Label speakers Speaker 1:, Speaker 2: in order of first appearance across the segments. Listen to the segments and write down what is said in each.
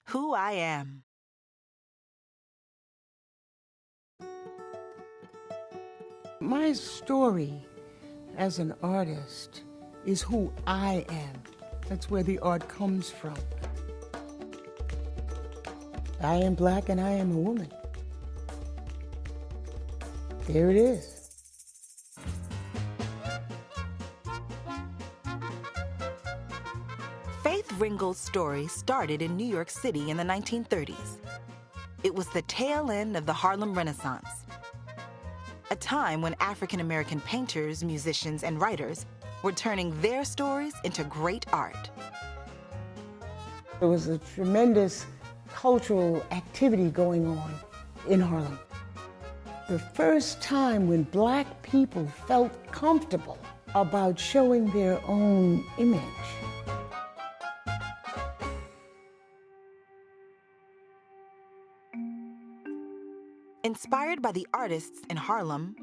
Speaker 1: Who I Am.
Speaker 2: My story as an artist is who I am. That's where the art comes from. I am black and I am a woman. There it is.
Speaker 1: Faith Ringgold's story started in New York City in the 1930s. It was the tail end of the Harlem Renaissance, a time when African-American painters, musicians, and writers were turning their stories into great art.
Speaker 2: There was a tremendous cultural activity going on in Harlem. The first time when black people felt comfortable about showing their own image.
Speaker 1: Inspired by the artists in Harlem,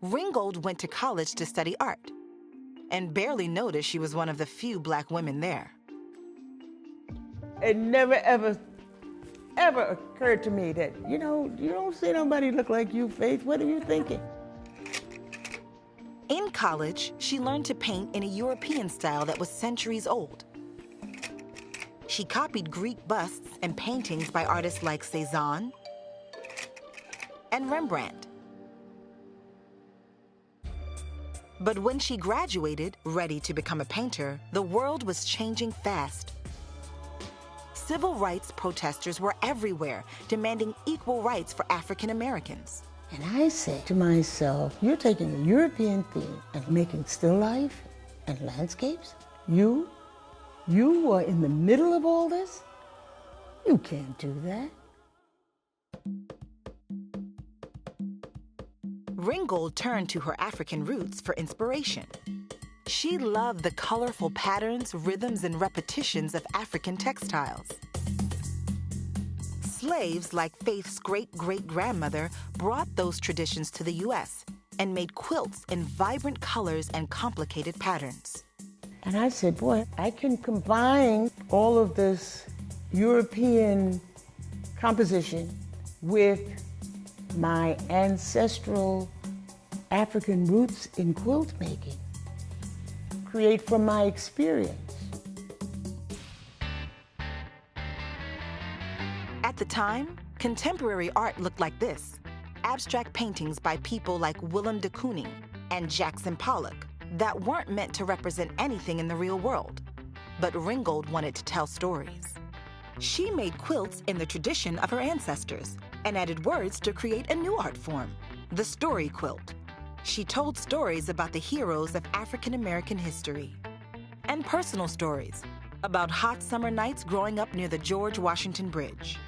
Speaker 1: Ringgold went to college to study art and barely noticed she was one of the few black women there.
Speaker 2: It never, ever occurred to me that, you don't see nobody look like you, Faith. What are you thinking?
Speaker 1: In college, she learned to paint in a European style that was centuries old. She copied Greek busts and paintings by artists like Cézanne and Rembrandt. But when she graduated, ready to become a painter, the world was changing fast. Civil rights protesters were everywhere, demanding equal rights for African Americans.
Speaker 2: And I said to myself, you're taking a European theme and making still life and landscapes? You are in the middle of all this? You can't do that.
Speaker 1: Ringgold turned to her African roots for inspiration. She loved the colorful patterns, rhythms, and repetitions of African textiles. Slaves like Faith's great-great-grandmother brought those traditions to the U.S. and made quilts in vibrant colors and complicated patterns.
Speaker 2: And I said, boy, I can combine all of this European composition with my ancestral African roots in quilt making. Create from my experience.
Speaker 1: At the time, contemporary art looked like this: abstract paintings by people like Willem de Kooning and Jackson Pollock that weren't meant to represent anything in the real world. But Ringgold wanted to tell stories. She made quilts in the tradition of her ancestors and added words to create a new art form, the story quilt. She told stories about the heroes of African American history and personal stories about hot summer nights growing up near the George Washington Bridge.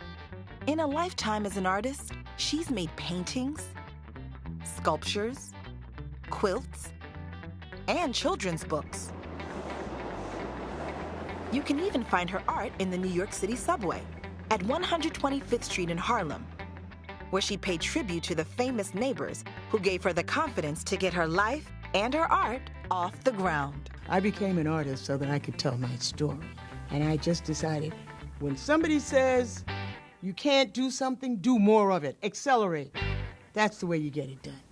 Speaker 1: In a lifetime as an artist, she's made paintings, sculptures, quilts, and children's books. You can even find her art in the New York City subway at 125th Street in Harlem, where she paid tribute to the famous neighbors who gave her the confidence to get her life and her art off the ground.
Speaker 2: I became an artist so that I could tell my story. And I just decided, when somebody says you can't do something, do more of it, accelerate. That's the way you get it done.